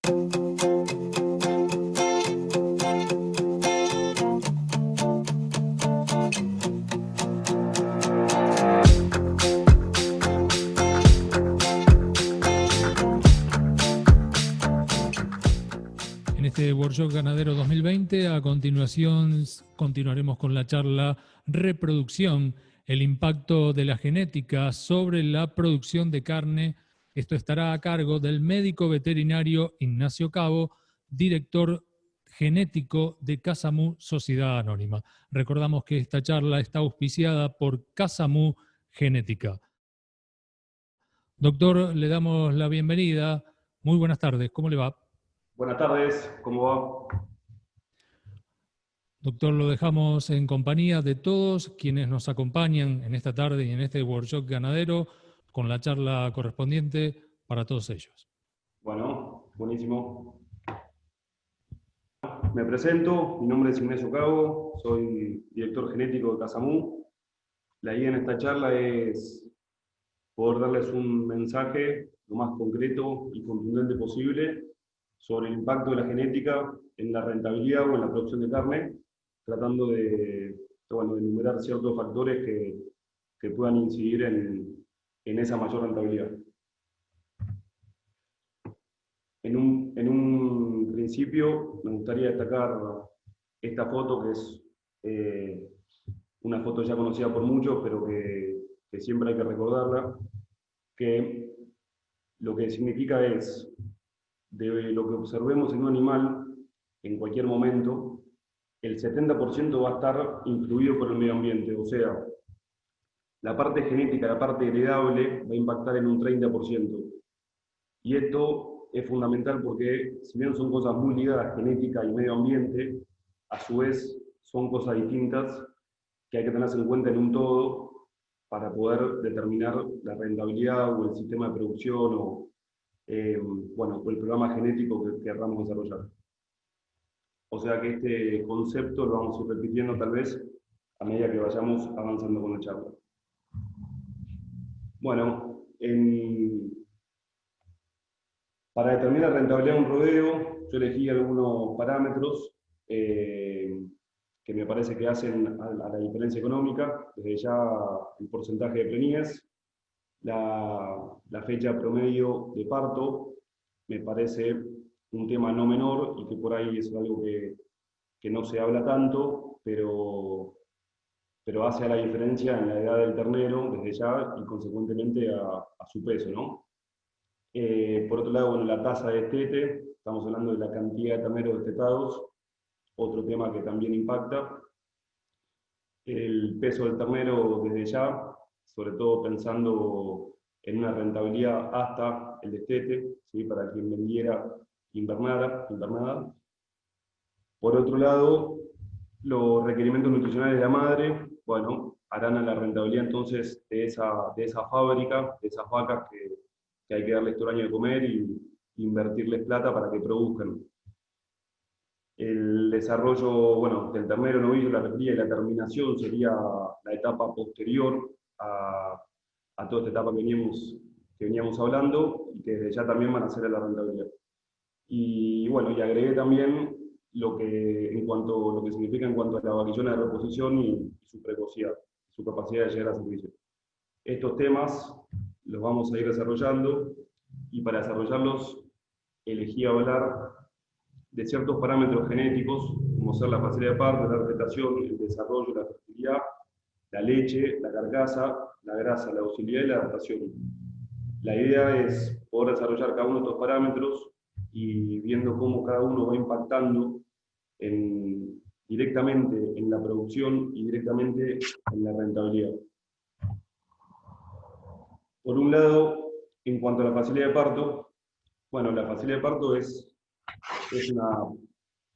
En este Workshop Ganadero 2020, a continuación continuaremos con la charla Reproducción, el impacto de la genética sobre la producción de carne. Esto estará a cargo del médico veterinario Ignacio Cabo, director genético de Casamú Sociedad Anónima. Recordamos que esta charla está auspiciada por Casamú Genética. Doctor, le damos la bienvenida. Muy buenas tardes, ¿cómo le va? Buenas tardes, ¿cómo va? Doctor, lo dejamos en compañía de todos quienes nos acompañan en esta tarde y en este workshop ganadero con la charla correspondiente para todos ellos. Bueno, buenísimo. Me presento, mi nombre es Ignacio Cabo, soy director genético de Casamú. La idea en esta charla es poder darles un mensaje lo más concreto y contundente posible sobre el impacto de la genética en la rentabilidad o en la producción de carne, tratando de enumerar ciertos factores que puedan incidir en esa mayor rentabilidad. En un principio me gustaría destacar esta foto, que es una foto ya conocida por muchos, pero que siempre hay que recordarla, que lo que significa es, de lo que observemos en un animal, en cualquier momento, el 70% va a estar influido por el medio ambiente, o sea, la parte genética, la parte heredable, va a impactar en un 30%. Y esto es fundamental porque, si bien son cosas muy ligadas, genética y medio ambiente, a su vez son cosas distintas que hay que tenerse en cuenta en un todo para poder determinar la rentabilidad o el sistema de producción o el programa genético que querramos desarrollar. O sea que este concepto lo vamos a ir repitiendo tal vez a medida que vayamos avanzando con la charla. Bueno, para determinar la rentabilidad de un rodeo, yo elegí algunos parámetros que me parece que hacen a la diferencia económica, desde ya el porcentaje de preñez, la fecha promedio de parto, me parece un tema no menor y que por ahí es algo que no se habla tanto, pero hace la diferencia en la edad del ternero desde ya y consecuentemente a su peso, ¿no? Por otro lado, bueno, la tasa de destete, estamos hablando de la cantidad de terneros destetados, otro tema que también impacta. El peso del ternero desde ya, sobre todo pensando en una rentabilidad hasta el destete, ¿sí? Para quien vendiera invernada. Por otro lado, los requerimientos nutricionales de la madre, bueno, harán a la rentabilidad entonces de esa fábrica, de esas vacas que hay que darles todo el año de comer y invertirles plata para que produzcan. El desarrollo, bueno, del ternero novillo, la recría y la terminación sería la etapa posterior a toda esta etapa que veníamos hablando y que desde ya también van a ser a la rentabilidad. Y bueno, y agregué también lo que significa en cuanto a la vaquillona de reposición y su precocidad, su capacidad de llegar a servicio. Estos temas los vamos a ir desarrollando y para desarrollarlos elegí hablar de ciertos parámetros genéticos, como ser la facilidad de parto, la vegetación, el desarrollo, la fertilidad, la leche, la carcasa, la grasa, la docilidad y la adaptación. La idea es poder desarrollar cada uno de estos parámetros y viendo cómo cada uno va impactando directamente en la producción y directamente en la rentabilidad. Por un lado, en cuanto a la facilidad de parto, bueno, la facilidad de parto es una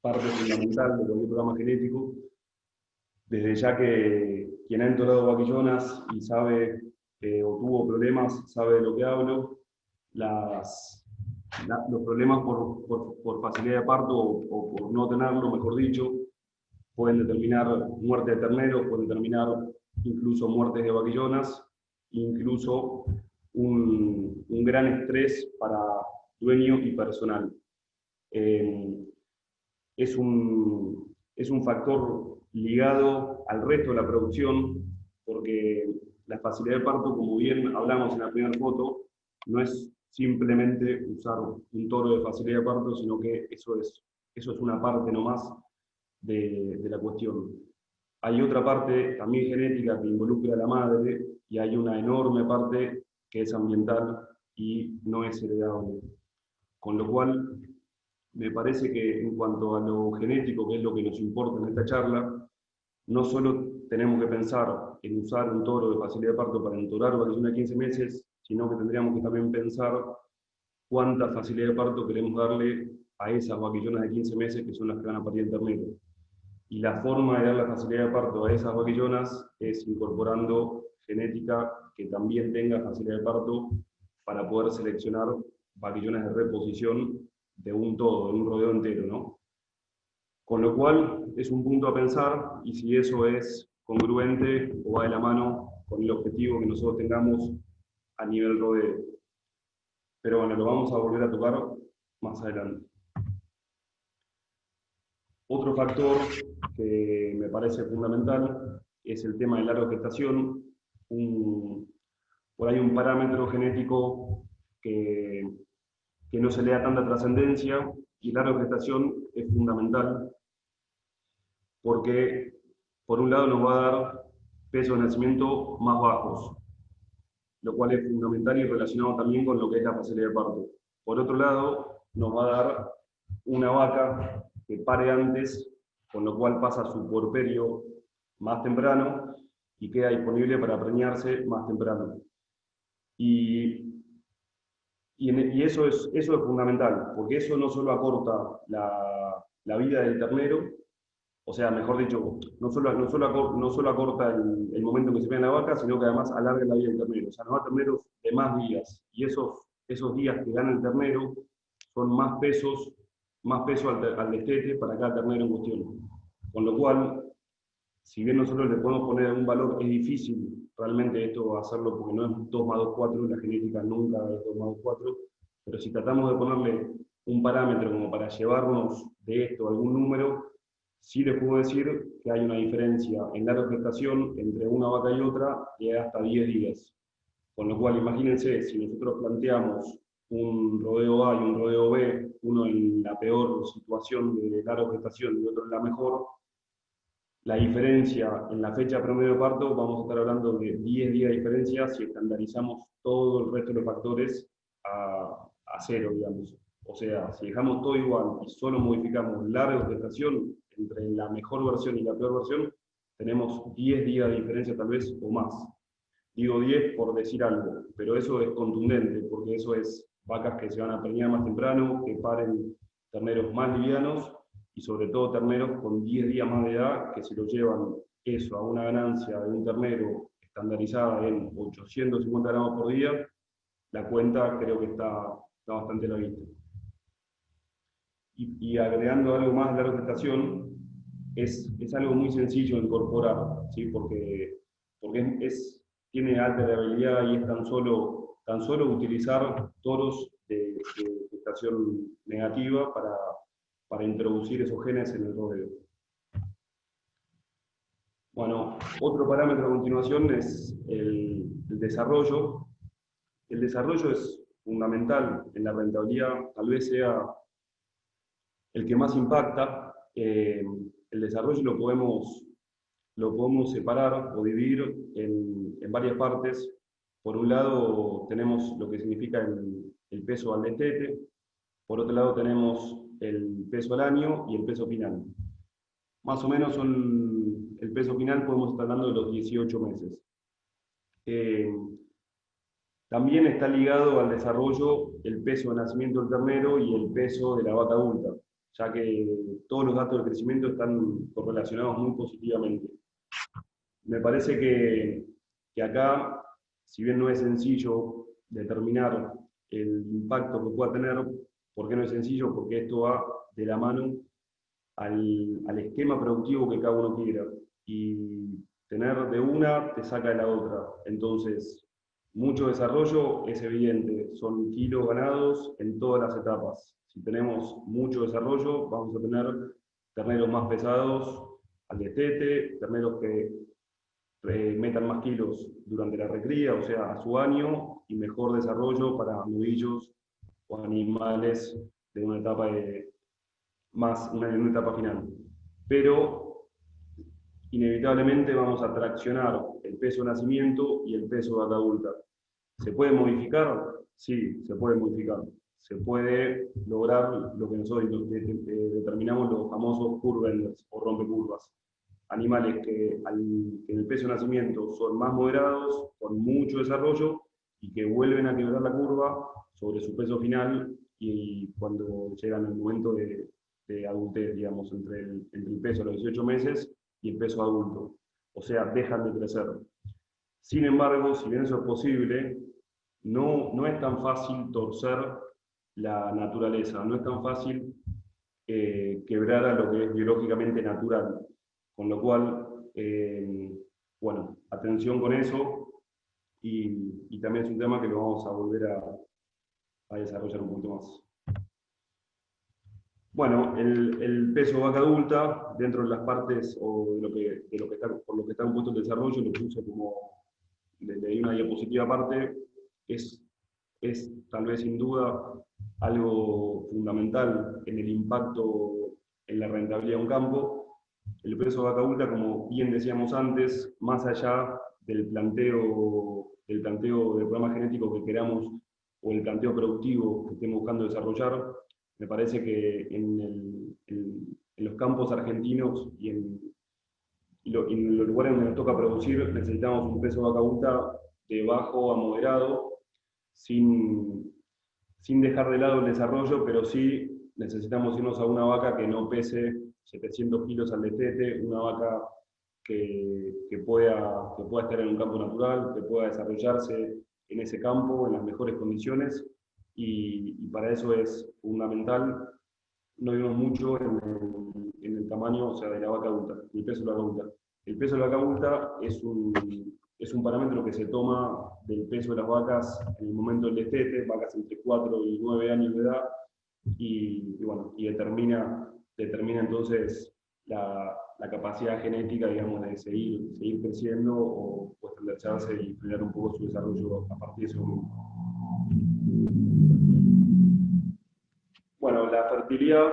parte fundamental de cualquier programa genético, desde ya que quien ha enterado vaquillonas y sabe o tuvo problemas, sabe de lo que hablo, los problemas por facilidad de parto o por no tenerlo, mejor dicho, pueden determinar muerte de terneros, pueden determinar incluso muertes de vaquillonas, incluso un gran estrés para dueño y personal. es un factor ligado al resto de la producción, porque la facilidad de parto, como bien hablamos en la primera foto, no es simplemente usar un toro de facilidad de parto, sino que eso es una parte nomás de la cuestión. Hay otra parte también genética que involucra a la madre y hay una enorme parte que es ambiental y no es heredable. Con lo cual, me parece que en cuanto a lo genético, que es lo que nos importa en esta charla, no solo tenemos que pensar en usar un toro de facilidad de parto para entorar vaquillonas de 15 meses, sino que tendríamos que también pensar cuánta facilidad de parto queremos darle a esas vaquillonas de 15 meses que son las que van a parir el ternero. Y la forma de dar la facilidad de parto a esas vaquillonas es incorporando genética que también tenga facilidad de parto para poder seleccionar vaquillonas de reposición de un todo, de un rodeo entero, ¿no? Con lo cual es un punto a pensar y si eso es congruente o va de la mano con el objetivo que nosotros tengamos a nivel rodeo. Pero bueno, lo vamos a volver a tocar más adelante. Otro factor que me parece fundamental es el tema de larga gestación. Por ahí un parámetro genético que no se le da tanta trascendencia y larga gestación es fundamental porque por un lado nos va a dar pesos de nacimiento más bajos, lo cual es fundamental y relacionado también con lo que es la facilidad de parto. Por otro lado, nos va a dar una vaca que pare antes, con lo cual pasa su puerperio más temprano y queda disponible para preñarse más temprano. Y eso es fundamental, porque eso no solo acorta la vida del ternero, o sea, mejor dicho, no solo acorta el momento en que se pega la vaca, sino que además alarga la vida del ternero. O sea, nos da terneros de más días. Y esos días que gana el ternero son más peso al destete para cada ternero en cuestión. Con lo cual, si bien nosotros le podemos poner un valor, es difícil realmente esto hacerlo porque no es 2 más 2, 4, la genética nunca es 2 más 2, 4, pero si tratamos de ponerle un parámetro como para llevarnos de esto algún número, sí les puedo decir que hay una diferencia en larga gestación entre una vaca y otra de hasta 10 días. Con lo cual, imagínense, si nosotros planteamos un rodeo A y un rodeo B, uno en la peor situación de larga gestación y otro en la mejor, la diferencia en la fecha promedio de parto, vamos a estar hablando de 10 días de diferencia si estandarizamos todo el resto de los factores a cero, digamos. O sea, si dejamos todo igual y solo modificamos larga gestación, entre la mejor versión y la peor versión, tenemos 10 días de diferencia tal vez o más. Digo 10 por decir algo, pero eso es contundente, porque eso es vacas que se van a preñar más temprano, que paren terneros más livianos, y sobre todo terneros con 10 días más de edad, que si lo llevan eso a una ganancia de un ternero estandarizada en 850 gramos por día, la cuenta creo que está bastante a la vista. Y agregando algo más de la gestación, es algo muy sencillo de incorporar, ¿sí? porque tiene alta variabilidad y es tan solo utilizar toros de gestación negativa para introducir esos genes en el rodeo. Bueno, otro parámetro a continuación es el desarrollo. El desarrollo es fundamental en la rentabilidad, tal vez sea el que más impacta. El desarrollo lo podemos separar o dividir en varias partes. Por un lado tenemos lo que significa el peso al destete, por otro lado tenemos el peso al año y el peso final. Más o menos el peso final podemos estar hablando de los 18 meses. También está ligado al desarrollo el peso de nacimiento del ternero y el peso de la vaca adulta, ya que todos los datos de crecimiento están correlacionados muy positivamente. Me parece que acá, si bien no es sencillo determinar el impacto que pueda tener, ¿por qué no es sencillo? Porque esto va de la mano al esquema productivo que cada uno quiera. Y tener de una te saca de la otra. Entonces, mucho desarrollo es evidente, son kilos ganados en todas las etapas. Si tenemos mucho desarrollo, vamos a tener terneros más pesados al destete, terneros que metan más kilos durante la recría, o sea, a su año, y mejor desarrollo para novillos o animales de una etapa en una etapa final. Pero inevitablemente vamos a traccionar el peso de nacimiento y el peso de vaca adulta. ¿Se puede modificar? Sí, se puede modificar. Se puede lograr lo que nosotros determinamos los famosos curve benders o rompecurvas. Animales que en el peso de nacimiento son más moderados, con mucho desarrollo, y que vuelven a quebrar la curva sobre su peso final y cuando llegan al momento de adultez, digamos, entre el peso a los 18 meses y el peso adulto. O sea, dejan de crecer. Sin embargo, si bien eso es posible, no es tan fácil torcer la naturaleza, no es tan fácil quebrar a lo que es biológicamente natural. Con lo cual, bueno, atención con eso, y también es un tema que lo vamos a volver a desarrollar un poquito más. Bueno, el peso vaca adulta, dentro de las partes o de lo que está, por lo que está compuesto el desarrollo, lo puse como, le di una diapositiva aparte, es tal vez sin duda algo fundamental en el impacto en la rentabilidad de un campo. El peso vaca adulta, como bien decíamos antes, más allá del planteo del programa genético que queramos o el planteo productivo que estemos buscando desarrollar, me parece que en los campos argentinos y en los lugares donde nos toca producir necesitamos un peso vaca adulta de bajo a moderado, sin dejar de lado el desarrollo, pero sí necesitamos irnos a una vaca que no pese 700 kilos al destete, una vaca que pueda estar en un campo natural, que pueda desarrollarse en ese campo en las mejores condiciones, y para eso es fundamental. No vimos mucho en el tamaño, o sea, de la vaca adulta, el peso de la vaca adulta. El peso de la vaca adulta es un parámetro que se toma del peso de las vacas en el momento del destete, vacas entre 4 y 9 años de edad, y bueno, y determina entonces la capacidad genética, digamos, de seguir creciendo o estandarizarse y frenar un poco su desarrollo a partir de ese momento. Bueno, la fertilidad,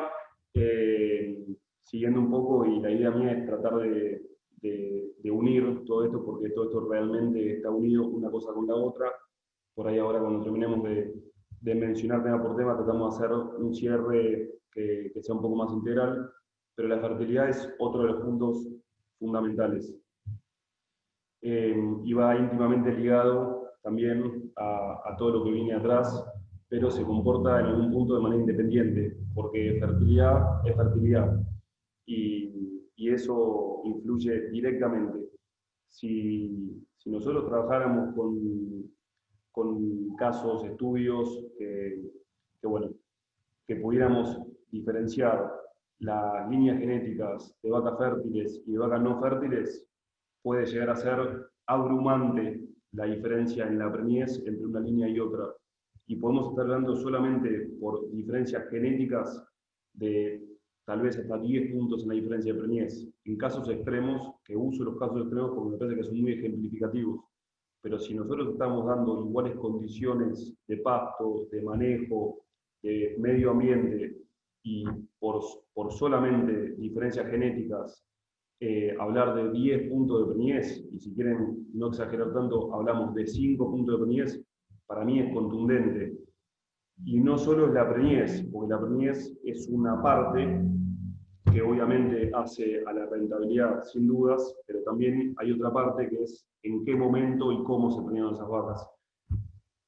siguiendo un poco, y la idea mía es tratar de unir todo esto, porque todo esto realmente está unido una cosa con la otra. Por ahí ahora, cuando terminemos de mencionar tema por tema, tratamos de hacer un cierre que sea un poco más integral, pero la fertilidad es otro de los puntos fundamentales. Y va íntimamente ligado también a todo lo que viene atrás, pero se comporta en algún punto de manera independiente, porque fertilidad es fertilidad, y eso influye directamente. Si nosotros trabajáramos con casos, estudios, bueno, que pudiéramos diferenciar las líneas genéticas de vacas fértiles y de vacas no fértiles, puede llegar a ser abrumante la diferencia en la preñez entre una línea y otra. Y podemos estar hablando solamente por diferencias genéticas de tal vez hasta 10 puntos en la diferencia de preñez. En casos extremos, que uso los casos extremos porque me parece que son muy ejemplificativos, pero si nosotros estamos dando iguales condiciones de pasto, de manejo, de medio ambiente, y por solamente diferencias genéticas, hablar de 10 puntos de preñez, y si quieren no exagerar tanto, hablamos de 5 puntos de preñez, para mí es contundente. Y no solo es la preñez, porque la preñez es una parte que obviamente hace a la rentabilidad sin dudas, pero también hay otra parte que es en qué momento y cómo se preñaron esas vacas.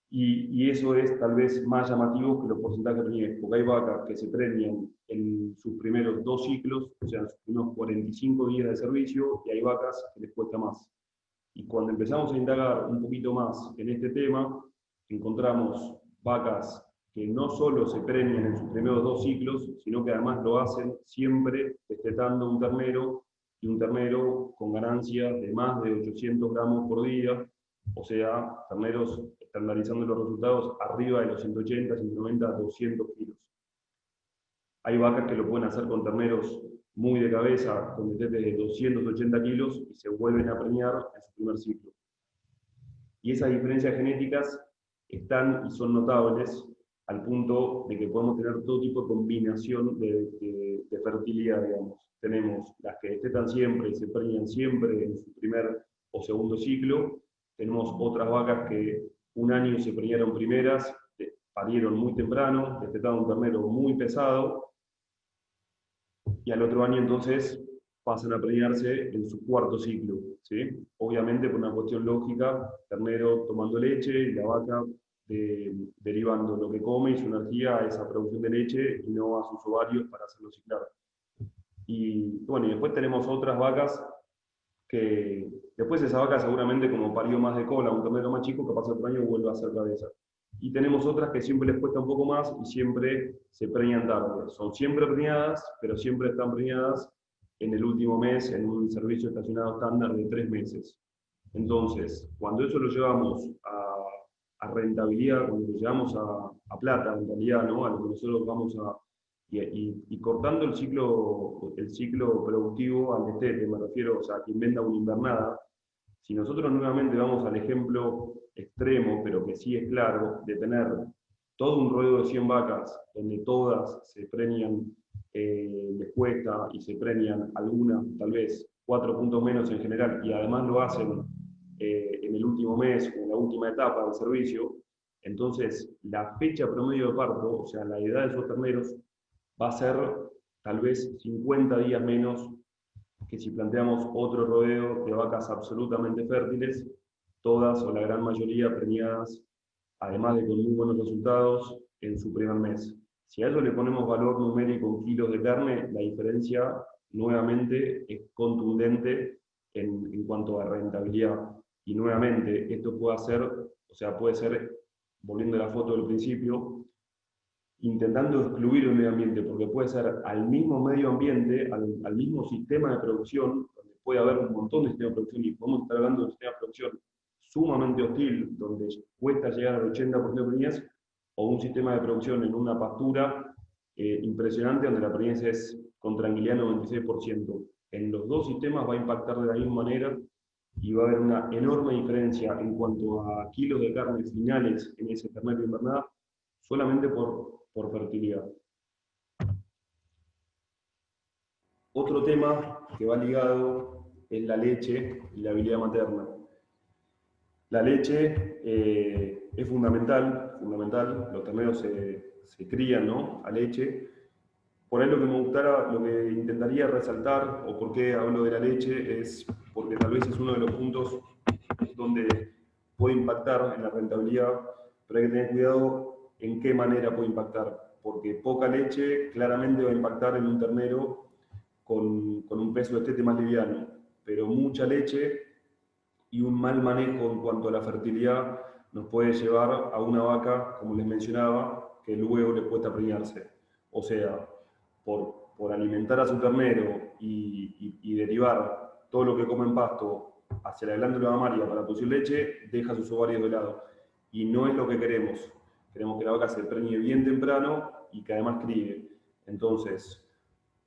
Y eso es tal vez más llamativo que los porcentajes de preñez, porque hay vacas que se preñan en sus primeros 2 ciclos, o sea, en sus primeros 45 días de servicio, y hay vacas que les cuesta más. Y cuando empezamos a indagar un poquito más en este tema, encontramos vacas que no solo se preñan en sus primeros 2 ciclos, sino que además lo hacen siempre destetando un ternero, y un ternero con ganancias de más de 800 gramos por día, o sea, terneros estandarizando los resultados arriba de los 180, 190, 200 kilos. Hay vacas que lo pueden hacer con terneros muy de cabeza, con destetes de 280 kilos, y se vuelven a preñar en su primer ciclo. Y esas diferencias genéticas están y son notables al punto de que podemos tener todo tipo de combinación de fertilidad, digamos. Tenemos las que destetan siempre y se preñan siempre en su primer o segundo ciclo. Tenemos otras vacas que un año se preñaron primeras, parieron muy temprano, destetaron un ternero muy pesado, y al otro año entonces pasan a preñarse en su cuarto ciclo, ¿sí? Obviamente por una cuestión lógica, ternero tomando leche y la vaca derivando lo que come y su energía a esa producción de leche y no a sus ovarios para hacerlo ciclar. Y bueno, y después tenemos otras vacas que después esa vaca seguramente como parió más de cola, un ternero más chico, capaz otro año vuelve a hacer cabeza. Y tenemos otras que siempre les cuesta un poco más y siempre se preñan tarde. Son siempre preñadas, pero siempre están preñadas en el último mes en un servicio estacionado estándar de 3 meses. Entonces, cuando eso lo llevamos a rentabilidad, cuando lo llevamos a plata, en realidad, ¿no? A lo que nosotros vamos a... Y cortando el ciclo productivo al destete, me refiero, o sea, a quien venda una invernada, si nosotros nuevamente vamos al ejemplo extremo, pero que sí es claro, de tener todo un ruedo de 100 vacas, donde todas se preñan, les cuesta y se preñan algunas, tal vez 4 puntos menos en general, y además lo hacen en el último mes o en la última etapa del servicio, entonces la fecha promedio de parto, o sea, la edad de esos terneros, va a ser tal vez 50 días menos que si planteamos otro rodeo de vacas absolutamente fértiles, todas o la gran mayoría preñadas, además de con muy buenos resultados en su primer mes. Si a eso le ponemos valor numérico en kilos de carne, la diferencia nuevamente es contundente en cuanto a rentabilidad. Y nuevamente, esto puede hacer, o sea, puede ser, volviendo a la foto del principio, intentando excluir el medio ambiente, porque puede ser al mismo medio ambiente, al mismo sistema de producción, donde puede haber un montón de sistemas de producción, y podemos estar hablando de un sistema de producción sumamente hostil, donde cuesta llegar al 80% de preñez, o un sistema de producción en una pastura impresionante, donde la preñez es con tranquilidad 96%. En los dos sistemas va a impactar de la misma manera, y va a haber una enorme diferencia en cuanto a kilos de carne finales en ese ternero de invernada, solamente por fertilidad. Otro tema que va ligado es la leche y la habilidad materna. La leche es fundamental, los terneros se crían, ¿no?, a leche. Por ahí lo que me gustara, lo que intentaría resaltar, o por qué hablo de la leche, es porque tal vez es uno de los puntos donde puede impactar en la rentabilidad, pero hay que tener cuidado en qué manera puede impactar, porque poca leche claramente va a impactar en un ternero con un peso de destete más liviano, pero mucha leche y un mal manejo en cuanto a la fertilidad nos puede llevar a una vaca, como les mencionaba, que luego le cuesta preñarse. O sea, por alimentar a su ternero y derivar todo lo que come en pasto hacia la glándula mamaria para producir leche, deja sus ovarios de lado. Y no es lo que queremos. Queremos que la vaca se preñe bien temprano y que además críe. Entonces,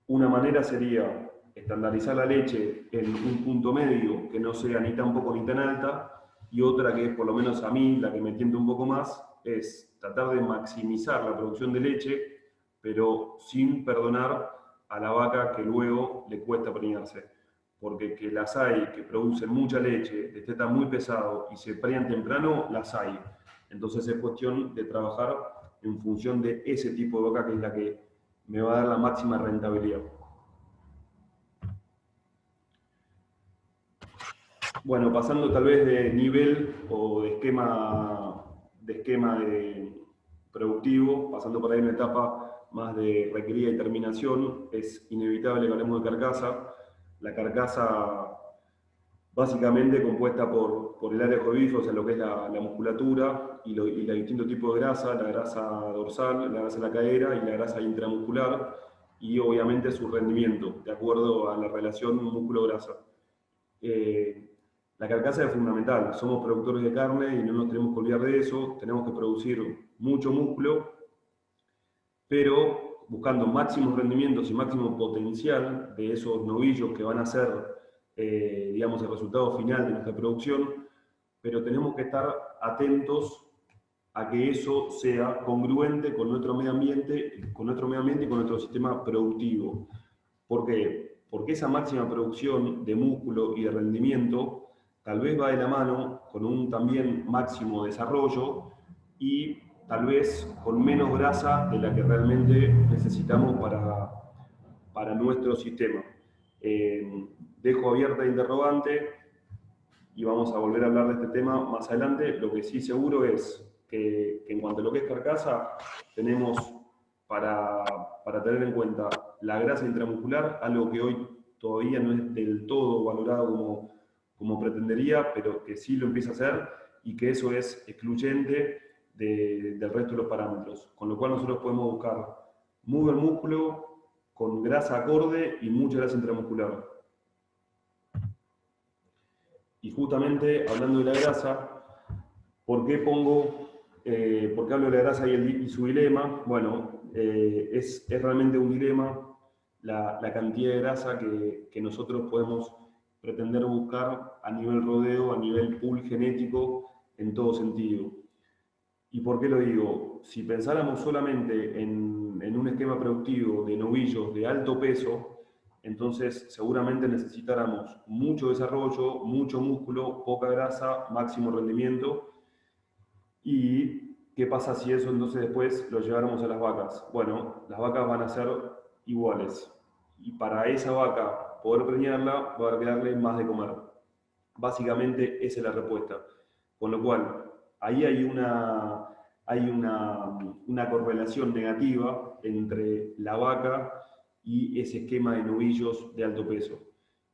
una manera sería estandarizar la leche en un punto medio que no sea ni tan poco ni tan alta, y otra que es, por lo menos a mí, la que me tienta un poco más, es tratar de maximizar la producción de leche, pero sin perdonar a la vaca que luego le cuesta preñarse. Porque que las hay que producen mucha leche, destetan muy pesado y se preñan temprano, las hay. Entonces es cuestión de trabajar en función de ese tipo de vaca, que es la que me va a dar la máxima rentabilidad. Bueno, pasando tal vez de nivel o de esquema productivo, pasando por ahí una etapa más de recría y terminación, es inevitable que hablemos de carcasa. La carcasa básicamente compuesta por el área de bife, o sea, lo que es la musculatura y los distintos tipos de grasa, la grasa dorsal, la grasa de la cadera y la grasa intramuscular, y obviamente su rendimiento, de acuerdo a la relación músculo-grasa. La carcasa es fundamental, somos productores de carne y no nos tenemos que olvidar de eso, tenemos que producir mucho músculo, pero buscando máximos rendimientos y máximo potencial de esos novillos que van a ser, digamos, el resultado final de nuestra producción, pero tenemos que estar atentos a que eso sea congruente con nuestro medio ambiente y con nuestro sistema productivo. ¿Por qué? Porque esa máxima producción de músculo y de rendimiento tal vez va de la mano con un también máximo desarrollo y tal vez con menos grasa de la que realmente necesitamos para nuestro sistema. Dejo abierta la interrogante y vamos a volver a hablar de este tema más adelante. Lo que sí seguro es que en cuanto a lo que es carcasa, tenemos para tener en cuenta la grasa intramuscular, algo que hoy todavía no es del todo valorado como pretendería, pero que sí lo empieza a hacer y que eso es excluyente del resto de los parámetros. Con lo cual nosotros podemos buscar muy buen músculo, con grasa acorde y mucha grasa intramuscular. Y justamente hablando de la grasa, ¿por qué hablo de la grasa y su dilema? Bueno, es realmente un dilema la cantidad de grasa que nosotros podemos pretender buscar a nivel rodeo, a nivel pool genético, en todo sentido. ¿Y por qué lo digo? Si pensáramos solamente en un esquema productivo de novillos de alto peso, entonces seguramente necesitáramos mucho desarrollo, mucho músculo, poca grasa, máximo rendimiento. ¿Y qué pasa si eso entonces después lo lleváramos a las vacas? Bueno, las vacas van a ser iguales. Y para esa vaca poder preñarla, va a haber que darle más de comer. Básicamente esa es la respuesta. Con lo cual, ahí hay una correlación negativa entre la vaca y ese esquema de novillos de alto peso.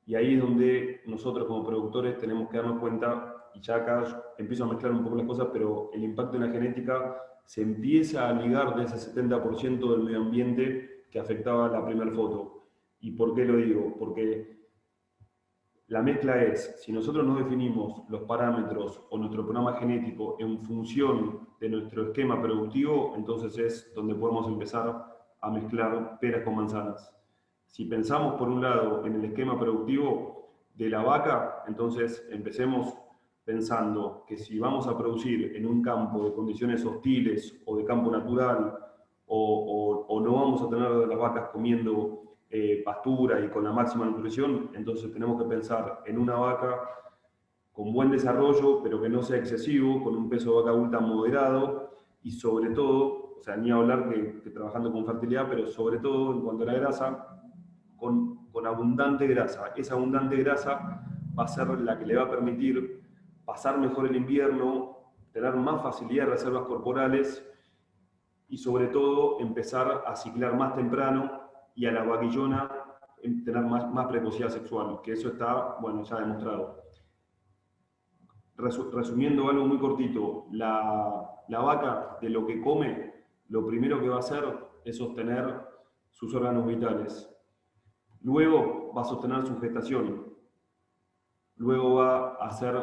Y ahí es donde nosotros como productores tenemos que darnos cuenta, y ya acá empiezo a mezclar un poco las cosas, pero el impacto en la genética se empieza a ligar de ese 70% del medio ambiente que afectaba la primera foto. ¿Y por qué lo digo? Porque la mezcla es, si nosotros no definimos los parámetros o nuestro programa genético en función de nuestro esquema productivo, entonces es donde podemos empezar a mezclar peras con manzanas. Si pensamos por un lado en el esquema productivo de la vaca, entonces empecemos pensando que si vamos a producir en un campo de condiciones hostiles o de campo natural, o no vamos a tener las vacas comiendo pastura y con la máxima nutrición, entonces tenemos que pensar en una vaca con buen desarrollo, pero que no sea excesivo, con un peso de vaca adulta moderado y sobre todo, o sea, ni hablar que trabajando con fertilidad, pero sobre todo en cuanto a la grasa, con abundante grasa. Esa abundante grasa va a ser la que le va a permitir pasar mejor el invierno, tener más facilidad de reservas corporales y sobre todo empezar a ciclar más temprano y a la vaquillona tener más precocidad sexual, que eso está, bueno, ya demostrado. Resumiendo algo muy cortito, la vaca de lo que come, lo primero que va a hacer es sostener sus órganos vitales. Luego va a sostener su gestación. Luego va a hacer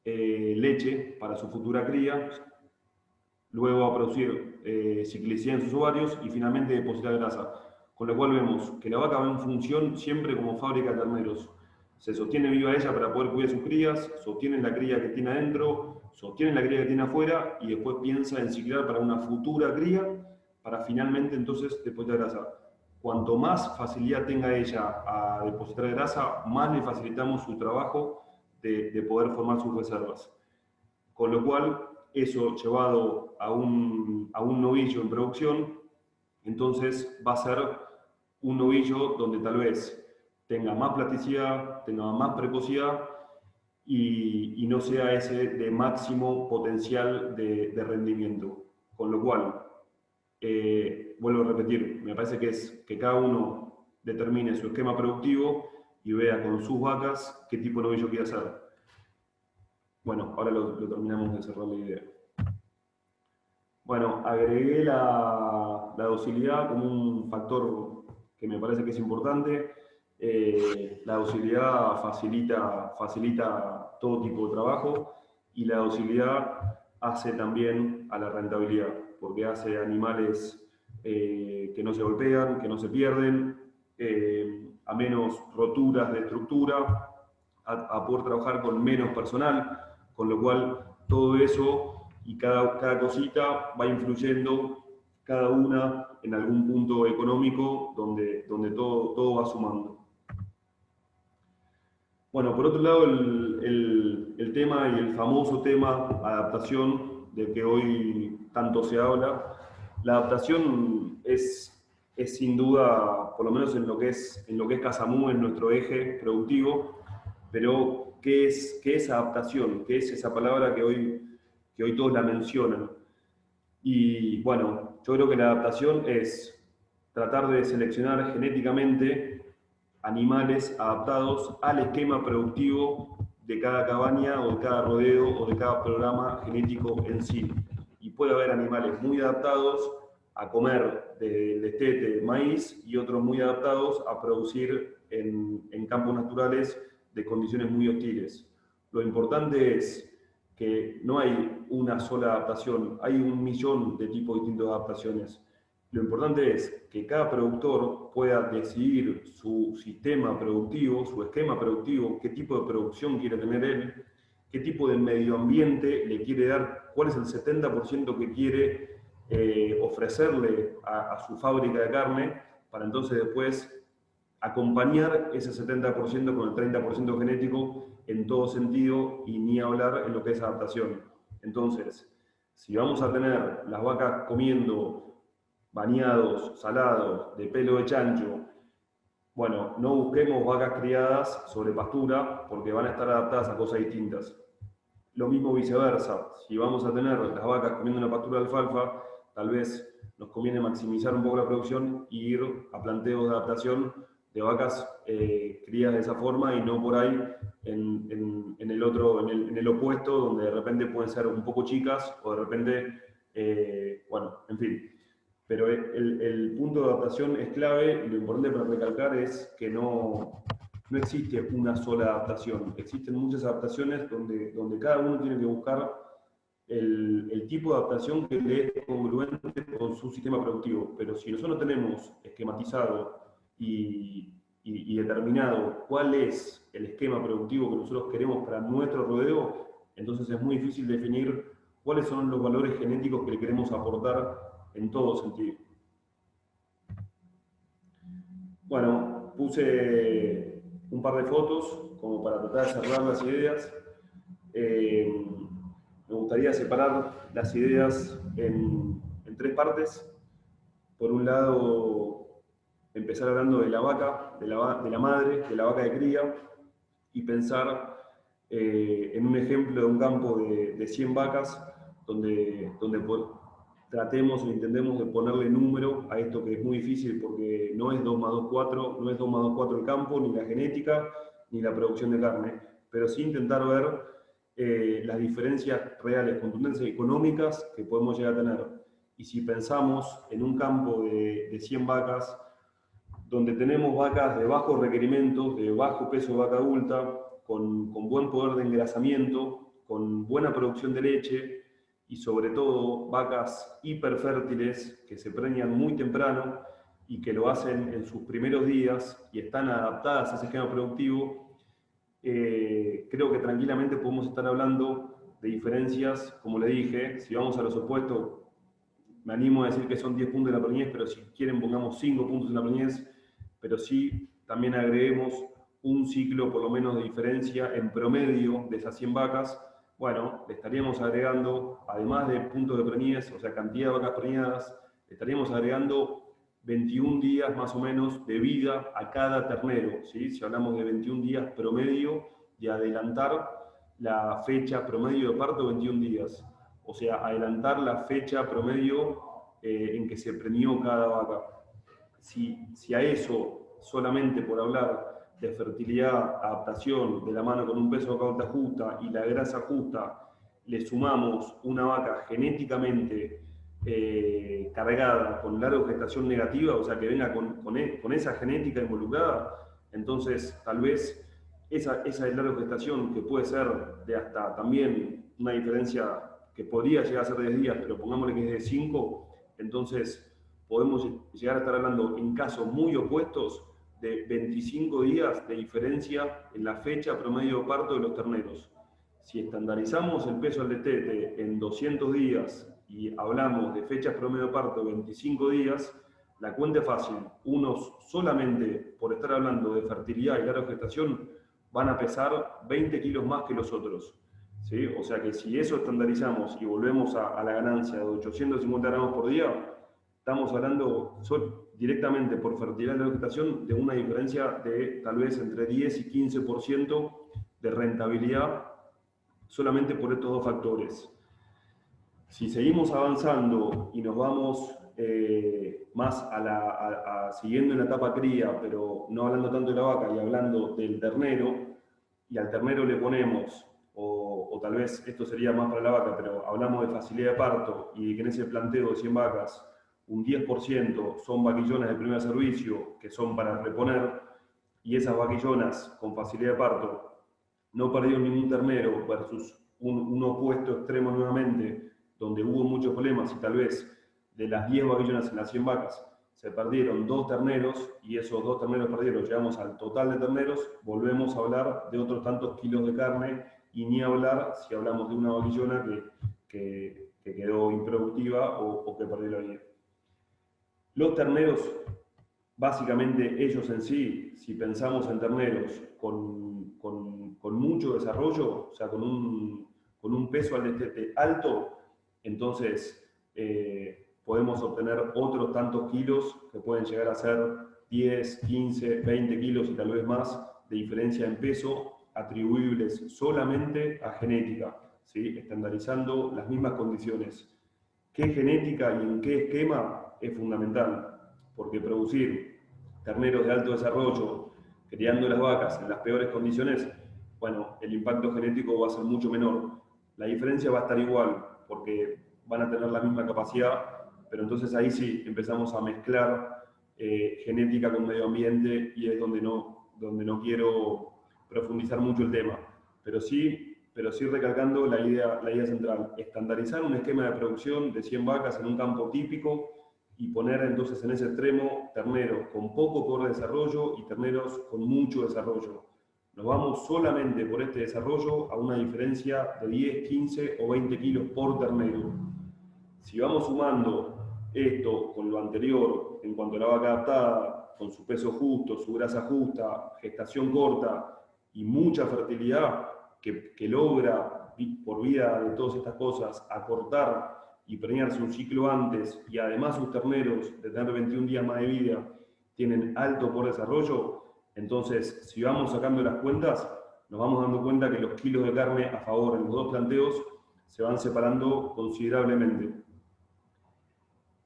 leche para su futura cría. Luego va a producir ciclicidad en sus ovarios y finalmente depositar grasa. Con lo cual vemos que la vaca va en función siempre como fábrica de terneros. Se sostiene viva ella para poder cuidar sus crías, sostiene la cría que tiene adentro, sostiene la cría que tiene afuera y después piensa en ciclar para una futura cría para finalmente entonces depositar grasa. Cuanto más facilidad tenga ella a depositar grasa, más le facilitamos su trabajo de poder formar sus reservas. Con lo cual, eso llevado a un novillo en producción, entonces va a ser un novillo donde tal vez tenga más plasticidad, tenga más precocidad y no sea ese de máximo potencial de rendimiento. Con lo cual, vuelvo a repetir, me parece que es que cada uno determine su esquema productivo y vea con sus vacas qué tipo de novillo quiere hacer. Bueno, ahora lo terminamos de cerrar la idea. Bueno, agregué la docilidad como un factor que me parece que es importante. La docilidad facilita todo tipo de trabajo y la docilidad hace también a la rentabilidad, porque hace animales que no se golpean, que no se pierden, a menos roturas de estructura, a poder trabajar con menos personal, con lo cual todo eso y cada cosita va influyendo cada una en algún punto económico donde todo va sumando. Bueno, por otro lado, el tema y el famoso tema adaptación, del que hoy tanto se habla, la adaptación es sin duda, por lo menos en lo que es Casamú, en nuestro eje productivo, pero qué es adaptación? ¿Qué es esa palabra que hoy todos la mencionan? Y bueno, yo creo que la adaptación es tratar de seleccionar genéticamente animales adaptados al esquema productivo de cada cabaña o de cada rodeo o de cada programa genético en sí. Y puede haber animales muy adaptados a comer del destete, de maíz, y otros muy adaptados a producir en campos naturales de condiciones muy hostiles. Lo importante es que no hay una sola adaptación, hay 1.000.000 de tipos distintos de adaptaciones. Lo importante es que cada productor pueda decidir su sistema productivo, su esquema productivo, qué tipo de producción quiere tener él, qué tipo de medio ambiente le quiere dar, cuál es el 70% que quiere ofrecerle a su fábrica de carne, para entonces después acompañar ese 70% con el 30% genético en todo sentido, y ni hablar en lo que es adaptación. Entonces, si vamos a tener las vacas comiendo bañados, salados, de pelo de chancho, bueno, no busquemos vacas criadas sobre pastura, porque van a estar adaptadas a cosas distintas. Lo mismo viceversa, si vamos a tener las vacas comiendo una pastura de alfalfa, tal vez nos conviene maximizar un poco la producción e ir a planteos de adaptación de vacas criadas de esa forma, y no por ahí en el opuesto, donde de repente pueden ser un poco chicas o de repente, bueno, en fin. Pero el punto de adaptación es clave, y lo importante para recalcar es que no existe una sola adaptación. Existen muchas adaptaciones donde cada uno tiene que buscar el tipo de adaptación que le es congruente con su sistema productivo. Pero si nosotros no tenemos esquematizado y determinado cuál es el esquema productivo que nosotros queremos para nuestro rodeo, entonces es muy difícil definir cuáles son los valores genéticos que le queremos aportar en todo sentido. Bueno, puse un par de fotos como para tratar de cerrar las ideas. Me gustaría separar las ideas en 3 partes. Por un lado, empezar hablando de la vaca, de la madre, de la vaca de cría, y pensar en un ejemplo de un campo de 100 vacas, donde tratemos o intentemos de ponerle número a esto, que es muy difícil porque no es 2 más 2, 4, no es 2 más 2, 4 el campo, ni la genética, ni la producción de carne, pero sí intentar ver las diferencias reales, contundentes económicas que podemos llegar a tener. Y si pensamos en un campo de 100 vacas, donde tenemos vacas de bajos requerimientos, de bajo peso de vaca adulta, con buen poder de engrasamiento, con buena producción de leche, y sobre todo vacas hiperfértiles que se preñan muy temprano y que lo hacen en sus primeros días y están adaptadas a ese esquema productivo, creo que tranquilamente podemos estar hablando de diferencias, como le dije. Si vamos a los opuestos, me animo a decir que son 10 puntos de la preñez, pero si quieren pongamos 5 puntos en la preñez, pero sí también agreguemos un ciclo por lo menos de diferencia en promedio de esas 100 vacas. Bueno, le estaríamos agregando, además de puntos de preñez, o sea, cantidad de vacas preñadas, le estaríamos agregando 21 días más o menos de vida a cada ternero, ¿sí? Si hablamos de 21 días promedio, de adelantar la fecha promedio de parto 21 días. O sea, adelantar la fecha promedio en que se preñó cada vaca. Si a eso, solamente por hablar de fertilidad, adaptación, de la mano con un peso de vaca justa y la grasa justa, le sumamos una vaca genéticamente cargada con larga gestación negativa, o sea, que venga con esa genética involucrada, entonces tal vez esa larga gestación, que puede ser de hasta también una diferencia que podría llegar a ser de 10 días, pero pongámosle que es de 5, entonces podemos llegar a estar hablando en casos muy opuestos de 25 días de diferencia en la fecha promedio de parto de los terneros. Si estandarizamos el peso al destete en 200 días y hablamos de fechas promedio de parto de 25 días, la cuenta es fácil. Unos solamente por estar hablando de fertilidad y larga gestación van a pesar 20 kilos más que los otros. ¿Sí? O sea que si eso estandarizamos y volvemos a la ganancia de 850 gramos por día, estamos hablando directamente por fertilidad y larga gestación de una diferencia de tal vez entre 10 y 15% de rentabilidad solamente por estos dos factores. Si seguimos avanzando y nos vamos más siguiendo en la etapa cría, pero no hablando tanto de la vaca y hablando del ternero, y al ternero le ponemos, o tal vez esto sería más para la vaca, pero hablamos de facilidad de parto y que en ese planteo de 100 vacas, un 10% son vaquillonas de primer servicio, que son para reponer, y esas vaquillonas con facilidad de parto no perdieron ningún ternero versus un opuesto extremo nuevamente, donde hubo muchos problemas y tal vez de las 10 vaquillonas en las 100 vacas se perdieron 2 terneros y esos 2 terneros perdidos, llegamos al total de terneros, volvemos a hablar de otros tantos kilos de carne y ni hablar si hablamos de una vaquillona que quedó improductiva o que perdió la vida. Los terneros, básicamente ellos en sí, si pensamos en terneros con mucho desarrollo, o sea, con un peso al destete alto, entonces podemos obtener otros tantos kilos que pueden llegar a ser 10, 15, 20 kilos y tal vez más de diferencia en peso atribuibles solamente a genética, ¿sí? Estandarizando las mismas condiciones. ¿Qué genética y en qué esquema es fundamental? Porque producir terneros de alto desarrollo, criando las vacas en las peores condiciones, bueno, el impacto genético va a ser mucho menor. La diferencia va a estar igual, porque van a tener la misma capacidad, pero entonces ahí sí empezamos a mezclar genética con medio ambiente y es donde no quiero profundizar mucho el tema. Pero sí recalcando la idea central, estandarizar un esquema de producción de 100 vacas en un campo típico y poner entonces en ese extremo terneros con poco por desarrollo y terneros con mucho desarrollo. Nos vamos solamente por este desarrollo a una diferencia de 10, 15 o 20 kilos por ternero. Si vamos sumando esto con lo anterior en cuanto a la vaca adaptada, con su peso justo, su grasa justa, gestación corta y mucha fertilidad que logra, por vía de todas estas cosas, acortar y preñarse un ciclo antes, y además sus terneros, de tener 21 días más de vida, tienen alto por desarrollo, entonces, si vamos sacando las cuentas, nos vamos dando cuenta que los kilos de carne a favor en los dos planteos se van separando considerablemente.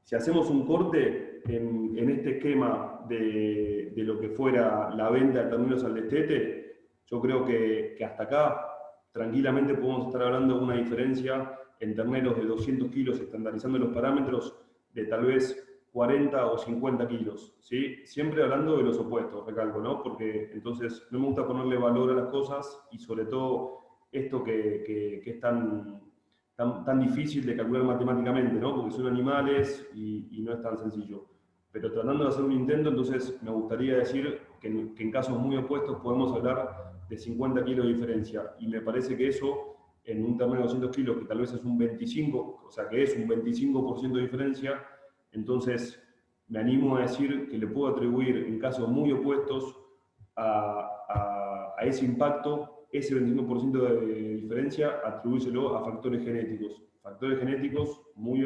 Si hacemos un corte en este esquema de lo que fuera la venta de terneros al destete, yo creo que hasta acá tranquilamente podemos estar hablando de una diferencia en terneros de 200 kilos, estandarizando los parámetros, de tal vez 40 o 50 kilos, ¿sí? Siempre hablando de los opuestos, recalco, ¿no? Porque entonces no me gusta ponerle valor a las cosas y sobre todo esto que es tan difícil de calcular matemáticamente, ¿no? Porque son animales y no es tan sencillo. Pero tratando de hacer un intento, entonces me gustaría decir que en casos muy opuestos podemos hablar de 50 kilos de diferencia. Y me parece que eso, en un ternero de 200 kilos, que tal vez es un 25, o sea que es un 25% de diferencia, entonces me animo a decir que le puedo atribuir en casos muy opuestos a ese impacto, ese 25% de diferencia, atribuírselo a factores genéticos. Factores genéticos muy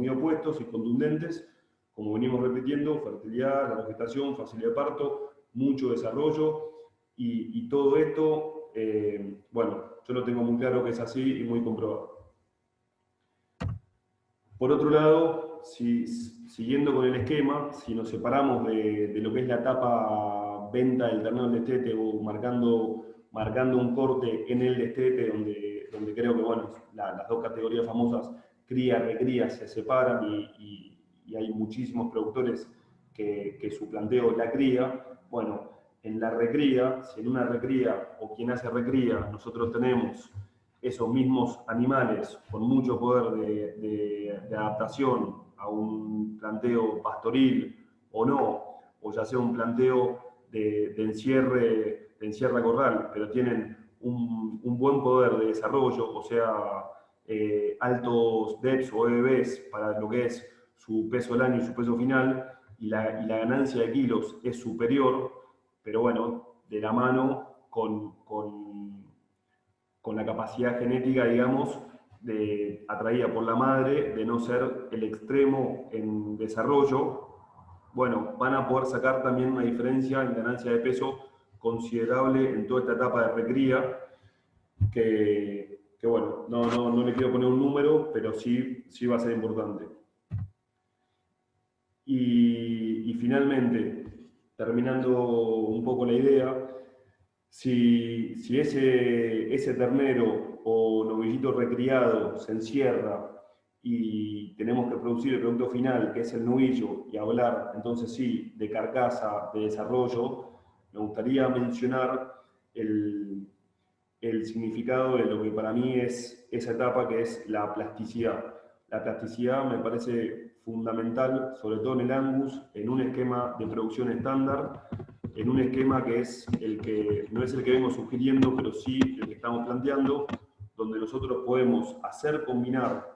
opuestos y contundentes, como venimos repitiendo: fertilidad, la gestación, facilidad de parto, mucho desarrollo, y todo esto, bueno, yo lo tengo muy claro que es así y muy comprobado. Por otro lado, siguiendo con el esquema, si nos separamos de lo que es la etapa venta del ternero del destete o marcando un corte en el destete, donde creo que bueno, las dos categorías famosas, cría, recría, se separan y hay muchísimos productores que su planteo es la cría. Bueno, en la recría, si en una recría o quien hace recría nosotros tenemos esos mismos animales con mucho poder de adaptación a un planteo pastoril o no, o ya sea un planteo de encierre a corral, pero tienen un buen poder de desarrollo, o sea, altos DEPs o EBBs para lo que es su peso al año y su peso final, y la ganancia de kilos es superior, pero bueno, de la mano con la capacidad genética, digamos, atraída por la madre, de no ser el extremo en desarrollo, bueno, van a poder sacar también una diferencia en ganancia de peso considerable en toda esta etapa de recría, que bueno, no le quiero poner un número, pero sí va a ser importante. Y finalmente, terminando un poco la idea, si ese ternero o novillito recriado se encierra y tenemos que producir el producto final, que es el novillo, y hablar entonces sí de carcasa, de desarrollo, me gustaría mencionar el significado de lo que para mí es esa etapa, que es la plasticidad. La plasticidad me parece fundamental, sobre todo en el Angus, en un esquema de producción estándar, en un esquema que es el que no es el que vengo sugiriendo, pero sí el que estamos planteando, donde nosotros podemos hacer combinar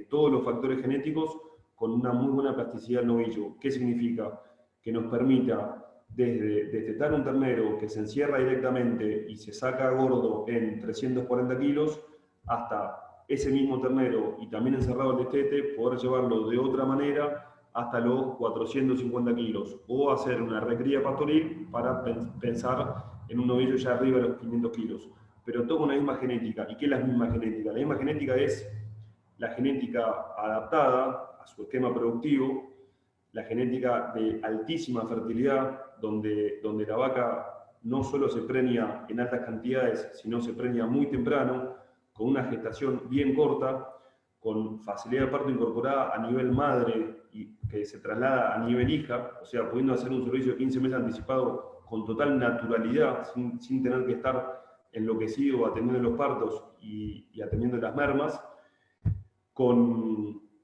todos los factores genéticos con una muy buena plasticidad del novillo. ¿Qué significa? Que nos permita desde destetar un ternero que se encierra directamente y se saca gordo en 340 kilos, hasta ese mismo ternero y también encerrado el destete, poder llevarlo de otra manera hasta los 450 kilos, o hacer una recría pastoril para pensar en un novillo ya arriba de los 500 kilos. Pero todo con la misma genética. ¿Y qué es la misma genética? La misma genética es la genética adaptada a su esquema productivo, la genética de altísima fertilidad, donde la vaca no solo se preña en altas cantidades, sino se preña muy temprano, con una gestación bien corta, con facilidad de parto incorporada a nivel madre y que se traslada a nivel hija, o sea, pudiendo hacer un servicio de 15 meses anticipado con total naturalidad, sin tener que estar enloquecido atendiendo los partos y atendiendo las mermas,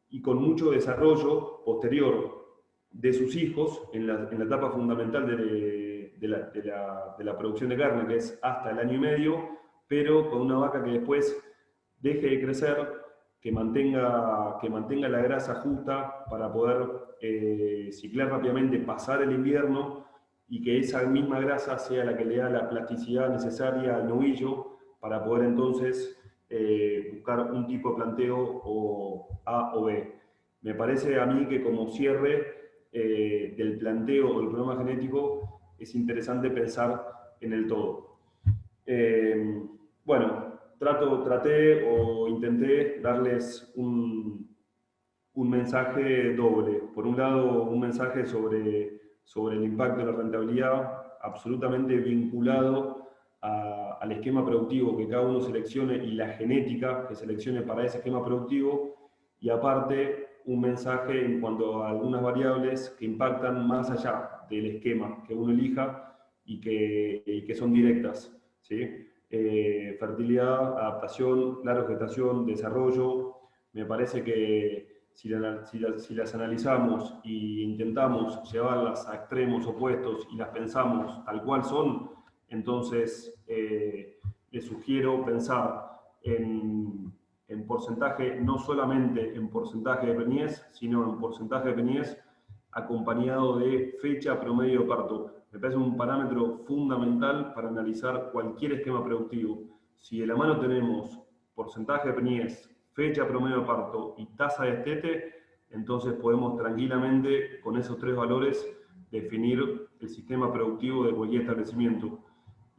y con mucho desarrollo posterior de sus hijos en la etapa fundamental de la producción de carne, que es hasta el año y medio, pero con una vaca que después deje de crecer, que mantenga la grasa justa para poder ciclar rápidamente, pasar el invierno, y que esa misma grasa sea la que le da la plasticidad necesaria al novillo para poder entonces buscar un tipo de planteo o A o B. Me parece a mí que como cierre del planteo o del programa genético es interesante pensar en el todo. Bueno, traté o intenté darles un mensaje doble. Por un lado, un mensaje sobre el impacto de la rentabilidad, absolutamente vinculado al esquema productivo que cada uno seleccione y la genética que seleccione para ese esquema productivo, y aparte un mensaje en cuanto a algunas variables que impactan más allá del esquema que uno elija y que son directas, ¿sí? Fertilidad, adaptación, larga gestación, desarrollo. Me parece que si las analizamos e intentamos llevarlas a extremos opuestos y las pensamos tal cual son, entonces les sugiero pensar en porcentaje, no solamente en porcentaje de preñez, sino en porcentaje de preñez acompañado de fecha promedio de parto. Me parece un parámetro fundamental para analizar cualquier esquema productivo. Si de la mano tenemos porcentaje de preñez, fecha promedio de parto y tasa de destete, entonces podemos tranquilamente con esos tres valores definir el sistema productivo de cualquier establecimiento.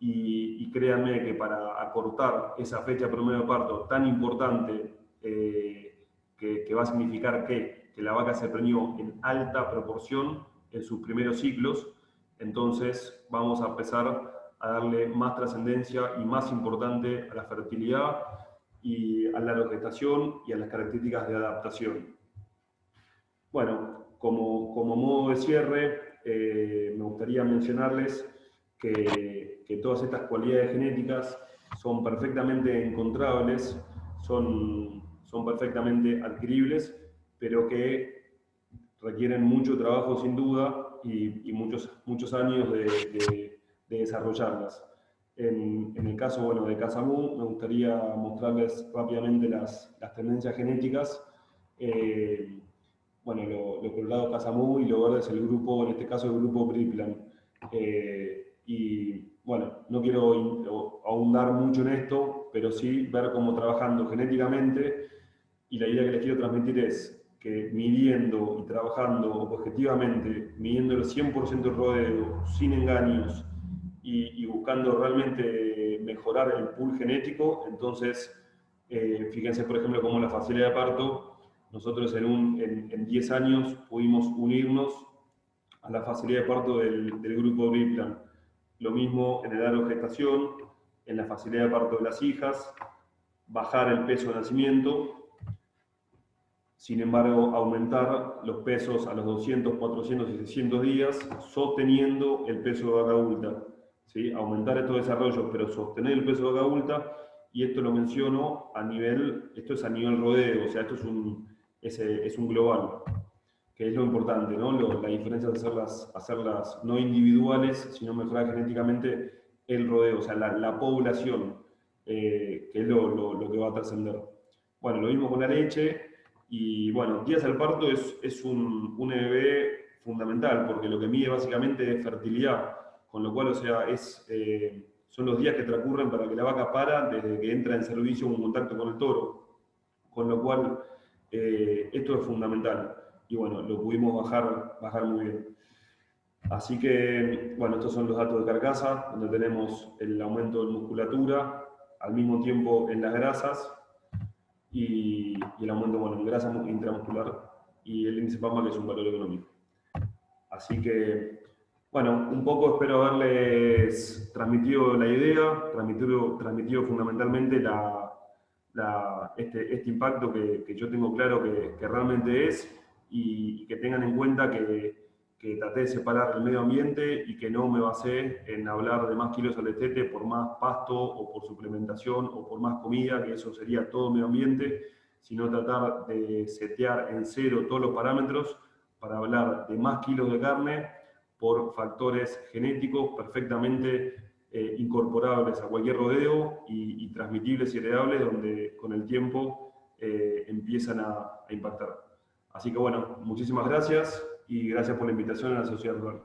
Y créanme que para acortar esa fecha promedio de parto tan importante, que va a significar que la vaca se preñó en alta proporción en sus primeros ciclos, entonces vamos a empezar a darle más trascendencia y más importante a la fertilidad y a la gestación y a las características de adaptación. Bueno, como modo de cierre, me gustaría mencionarles que todas estas cualidades genéticas son perfectamente encontrables, son perfectamente adquiribles, pero que requieren mucho trabajo sin duda y muchos años de desarrollarlas. En el caso bueno, de Casamú, me gustaría mostrarles rápidamente las tendencias genéticas. Bueno, lo colorado Casamú y lo verde es el grupo, en este caso el grupo Briplan. Y bueno, no quiero ahondar mucho en esto, pero sí ver cómo trabajando genéticamente, y la idea que les quiero transmitir es que midiendo y trabajando objetivamente, midiendo el 100% del rodeo, sin engaños, y buscando realmente mejorar el pool genético, entonces, fíjense por ejemplo cómo la facilidad de parto, nosotros en 10 años pudimos unirnos a la facilidad de parto del grupo Briplan. Lo mismo en edad de gestación, en la facilidad de parto de las hijas, bajar el peso de nacimiento, sin embargo, aumentar los pesos a los 200, 400 y 600 días, sosteniendo el peso de vaca adulta. ¿Sí? Aumentar estos desarrollos, pero sostener el peso de vaca adulta, y esto lo menciono a nivel, esto es a nivel rodeo, o sea, esto es un global, que es lo importante, ¿no? La diferencia es hacerlas no individuales, sino mejorar genéticamente el rodeo, o sea, la población, que es lo que va a trascender. Bueno, lo mismo con la leche. Y bueno, días al parto es un EBB fundamental, porque lo que mide básicamente es fertilidad, con lo cual, o sea, son los días que transcurren para que la vaca para desde que entra en servicio un contacto con el toro, con lo cual esto es fundamental. Y bueno, lo pudimos bajar muy bien. Así que, bueno, estos son los datos de carcasa, donde tenemos el aumento de musculatura, al mismo tiempo en las grasas, y el aumento, bueno, en grasa intramuscular, y el índice PAMA, que es un valor económico. Así que, bueno, un poco espero haberles transmitido la idea, transmitido fundamentalmente este impacto que yo tengo claro que realmente es, y que tengan en cuenta que traté de separar el medio ambiente y que no me basé en hablar de más kilos al destete por más pasto o por suplementación o por más comida, que eso sería todo medio ambiente, sino tratar de setear en cero todos los parámetros para hablar de más kilos de carne por factores genéticos perfectamente incorporables a cualquier rodeo y transmitibles y heredables, donde con el tiempo empiezan a impactar. Así que bueno, muchísimas gracias y gracias por la invitación a la Sociedad Rural.